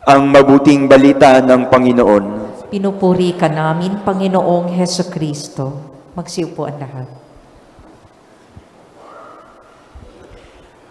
Ang mabuting balita ng Panginoon. Pinupuri ka namin, Panginoong Hesukristo. Magsiupo ang lahat.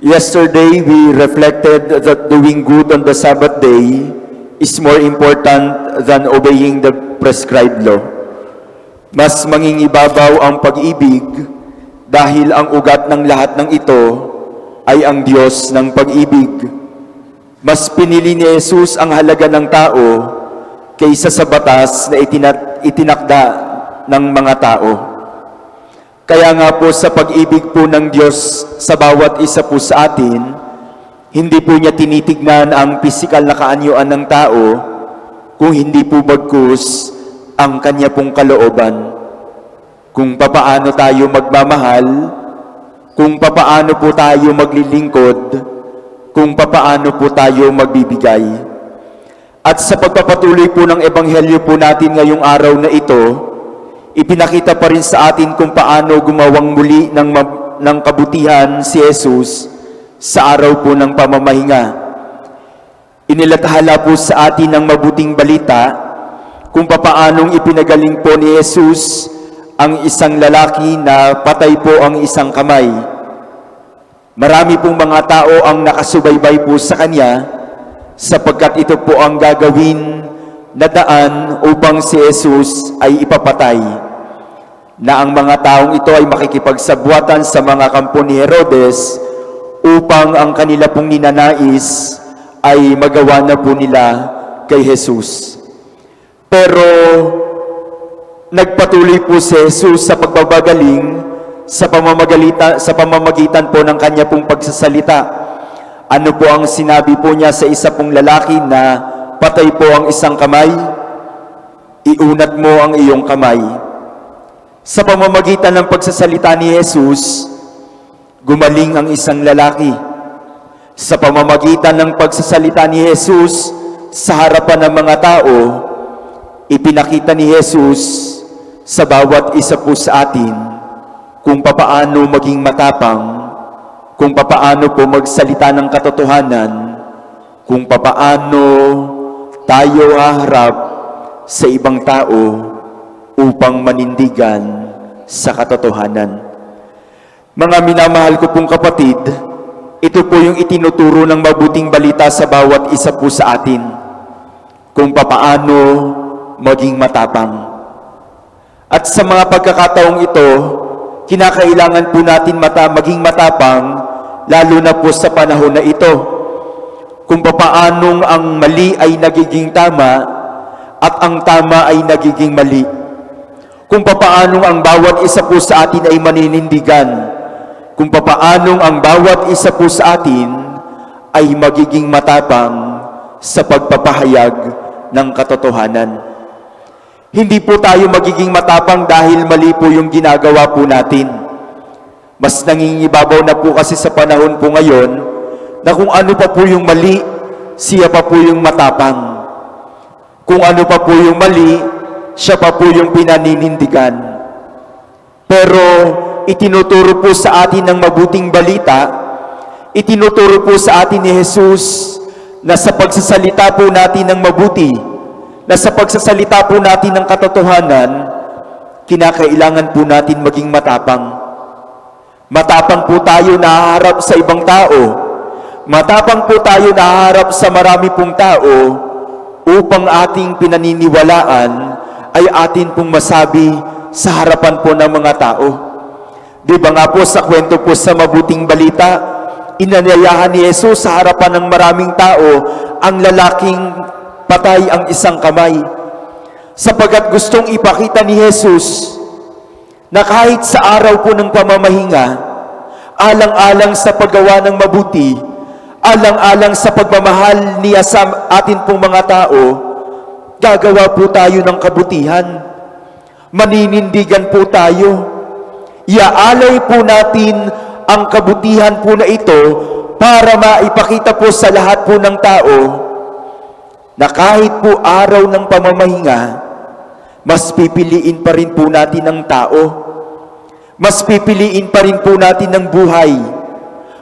Yesterday, we reflected that doing good on the Sabbath day is more important than obeying the prescribed law. Mas mangingibabaw ang pag-ibig dahil ang ugat ng lahat ng ito ay ang Diyos ng pag-ibig. Mas pinili ni Jesus ang halaga ng tao kaysa sa batas na itinakda ng mga tao. Kaya nga po sa pag-ibig po ng Diyos sa bawat isa po sa atin, hindi po niya tinitignan ang pisikal na kaanyuan ng tao, kung hindi po bagkus ang kanya pong kalooban. Kung papaano tayo magmamahal, kung papaano po tayo maglilingkod, kung papaano po tayo magbibigay. At sa pagpapatuloy po ng Ebanghelyo po natin ngayong araw na ito, ipinakita pa rin sa atin kung paano gumawang muli ng kabutihan si Jesus sa araw po ng pamamahinga. Inilathala po sa atin ang mabuting balita kung papaanong ipinagaling po ni Jesus ang isang lalaki na patay po ang isang kamay. Marami pong mga tao ang nakasubaybay po sa kanya sapagkat ito po ang gagawin na daan upang si Jesus ay ipapatay. Na ang mga taong ito ay makikipagsabwatan sa mga kampo ni Herodes upang ang kanila pong ninanais ay magawa na po nila kay Jesus. Pero nagpatuloy po si Jesus sa pagbabagaling sa pamamagitan po ng kanya pong pagsasalita. Ano po ang sinabi po niya sa isa pong lalaki na patay po ang isang kamay? Iunat mo ang iyong kamay. Sa pamamagitan ng pagsasalita ni Jesus, gumaling ang isang lalaki. Sa pamamagitan ng pagsasalita ni Jesus sa harapan ng mga tao, ipinakita ni Jesus sa bawat isa po sa atin kung papaano maging matapang, kung papaano po magsalita ng katotohanan, kung papaano tayo haharap sa ibang tao upang manindigan sa katotohanan. Mga minamahal ko pong kapatid, ito po yung itinuturo ng mabuting balita sa bawat isa po sa atin, kung papaano maging matapang. At sa mga pagkakataong ito, kinakailangan po natin maging matapang, lalo na po sa panahon na ito. Kung papaanong ang mali ay nagiging tama at ang tama ay nagiging mali. Kung papaanong ang bawat isa po sa atin ay maninindigan. Kung papaanong ang bawat isa po sa atin ay magiging matapang sa pagpapahayag ng katotohanan. Hindi po tayo magiging matapang dahil mali po yung ginagawa po natin. Mas nangingibabaw na po kasi sa panahon po ngayon na kung ano pa po yung mali, siya pa po yung matapang. Kung ano pa po yung mali, siya pa po yung pinaninindigan. Pero itinuturo po sa atin ng mabuting balita, itinuturo po sa atin ni Jesus na sa pagsasalita po natin ng mabuti, na sa pagsasalita po natin ng katotohanan, kinakailangan po natin maging matapang. Matapang po tayo na haharap sa ibang tao. Matapang po tayo na haharap sa marami pong tao upang ating pinaniniwalaan ay atin pong masabi sa harapan po ng mga tao. Di ba nga po sa kwento po sa mabuting balita, inanyayahan ni Jesus sa harapan ng maraming tao ang lalaking patay ang isang kamay, sapagat gustong ipakita ni Jesus na kahit sa araw po ng pamamahinga, alang-alang sa paggawa ng mabuti, alang-alang sa pagmamahal niya sa atin pong mga tao, gagawa po tayo ng kabutihan. Maninindigan po tayo. Iaalay po natin ang kabutihan po na ito para maipakita po sa lahat po ng tao na kahit po araw ng pamamahinga, mas pipiliin pa rin po natin ang tao. Mas pipiliin pa rin po natin ang buhay.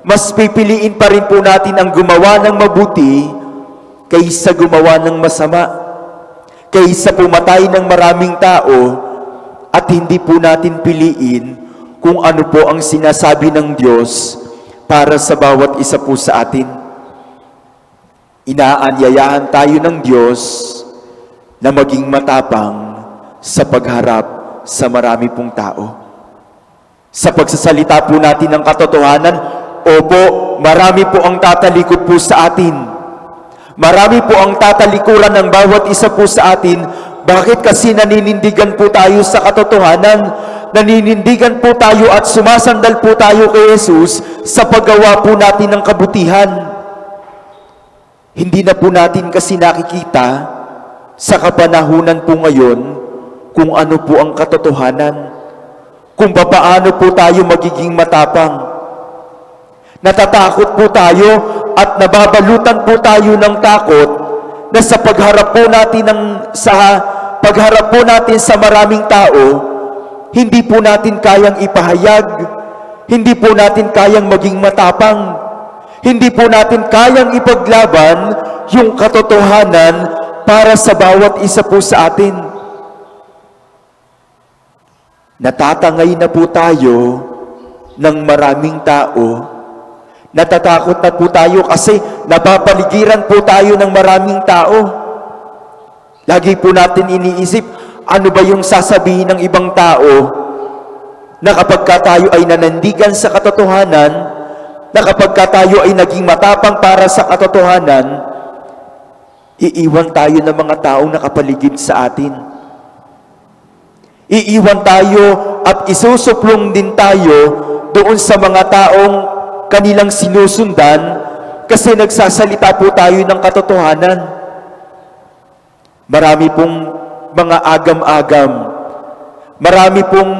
Mas pipiliin pa rin po natin ang gumawa ng mabuti kaysa gumawa ng masama, kaysa pumatay ng maraming tao, at hindi po natin piliin kung ano po ang sinasabi ng Diyos para sa bawat isa po sa atin. Inaanyayahan tayo ng Diyos na maging matapang sa pagharap sa marami pong tao. Sa pagsasalita po natin ng katotohanan, opo, marami po ang tatalikod po sa atin. Marami po ang tatalikuran ng bawat isa po sa atin. Bakit? Kasi naninindigan po tayo sa katotohanan. Naninindigan po tayo at sumasandal po tayo kay Jesus sa paggawa po natin ng kabutihan. Hindi na po natin kasi nakikita sa kapanahunan po ngayon kung ano po ang katotohanan, kung paano po tayo magiging matapang. Natatakot po tayo at nababalutan po tayo ng takot na sa pagharap po natin sa maraming tao, hindi po natin kayang ipahayag, hindi po natin kayang maging matapang, hindi po natin kayang ipaglaban yung katotohanan para sa bawat isa po sa atin. Natatangay na po tayo ng maraming tao. Natatakot na po tayo kasi napapaligiran po tayo ng maraming tao. Lagi po natin iniisip, ano ba yung sasabihin ng ibang tao na kapag tayo ay nanandigan sa katotohanan, na kapag tayo ay naging matapang para sa katotohanan, iiwan tayo ng mga taong nakapaligid sa atin. Iiwan tayo at isusuplong din tayo doon sa mga taong kanilang sinusundan kasi nagsasalita po tayo ng katotohanan. Marami pong mga agam-agam. Marami pong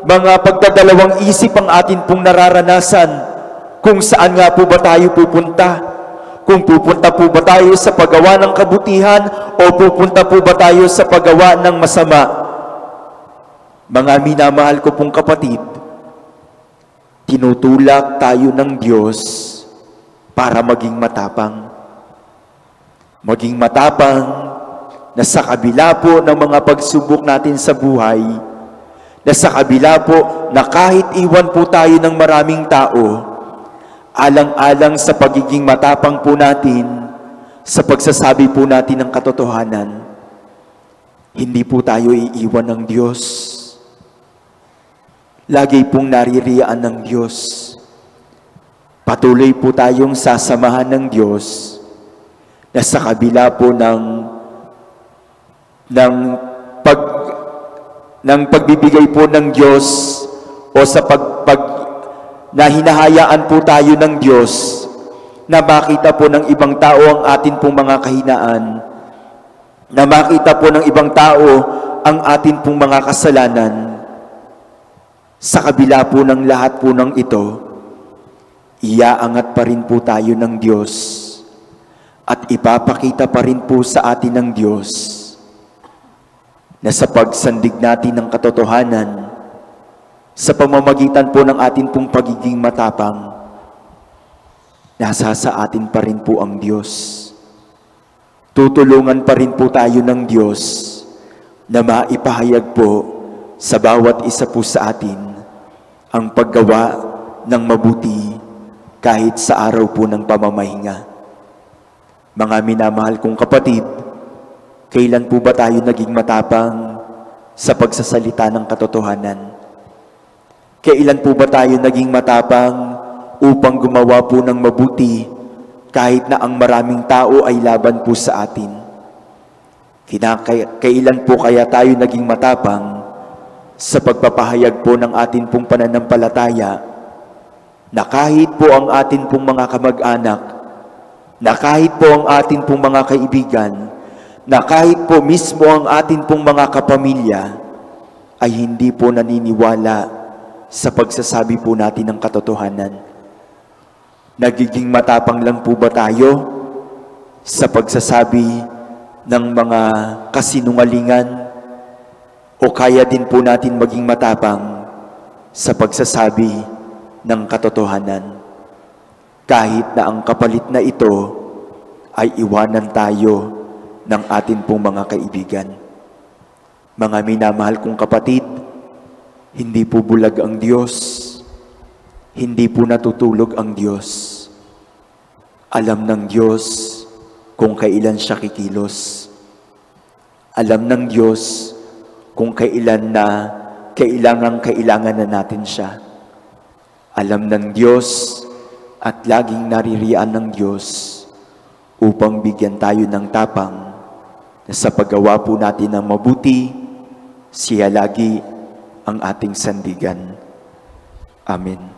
mga pagdadalawang isip ang atin pong nararanasan kung saan nga po ba tayo pupunta. Kung pupunta po ba tayo sa paggawa ng kabutihan o pupunta po ba tayo sa paggawa ng masama. Mga minamahal ko pong kapatid, tinutulak tayo ng Diyos para maging matapang. Maging matapang na sa kabila po ng mga pagsubok natin sa buhay, na sa kabila po na kahit iwan po tayo ng maraming tao, alang-alang sa pagiging matapang po natin, sa pagsasabi po natin ng katotohanan, hindi po tayo iiwan ng Diyos. Lagi pong naririyaan ng Diyos. Patuloy po tayong sasamahan ng Diyos na sa kabila po ng pagbibigay po ng Diyos o sa na hinahayaan po tayo ng Diyos na makita po ng ibang tao ang atin pong mga kahinaan, na makita po ng ibang tao ang atin pong mga kasalanan. Sa kabila po ng lahat po ng ito, iaangat pa rin po tayo ng Diyos at ipapakita pa rin po sa atin ng Diyos na sa pagsandig natin ng katotohanan, sa pamamagitan po ng atin pong pagiging matapang, nasa sa atin pa rin po ang Diyos. Tutulungan pa rin po tayo ng Diyos na maipahayag po sa bawat isa po sa atin ang paggawa ng mabuti kahit sa araw po ng pamamahinga. Mga minamahal kong kapatid, kailan po ba tayo naging matapang sa pagsasalita ng katotohanan? Kailan po ba tayo naging matapang upang gumawa po ng mabuti kahit na ang maraming tao ay laban po sa atin? Kailan po kaya tayo naging matapang sa pagpapahayag po ng atin pong pananampalataya na kahit po ang atin pong mga kamag-anak, na kahit po ang atin pong mga kaibigan, na kahit po mismo ang atin pong mga kapamilya ay hindi po naniniwala sa pagsasabi po natin ng katotohanan? Nagiging matapang lang po ba tayo sa pagsasabi ng mga kasinungalingan? O kaya din po natin maging matapang sa pagsasabi ng katotohanan? Kahit na ang kapalit na ito ay iwanan tayo ng atin pong mga kaibigan. Mga minamahal kong kapatid, hindi po bulag ang Diyos, hindi po natutulog ang Diyos. Alam ng Diyos kung kailan siya kikilos. Alam ng Diyos kung kailan na kailangan na natin siya. Alam ng Diyos at laging naririyan ng Diyos upang bigyan tayo ng tapang na sa paggawa po natin ng mabuti, siya lagi ang ating sandigan. Amen.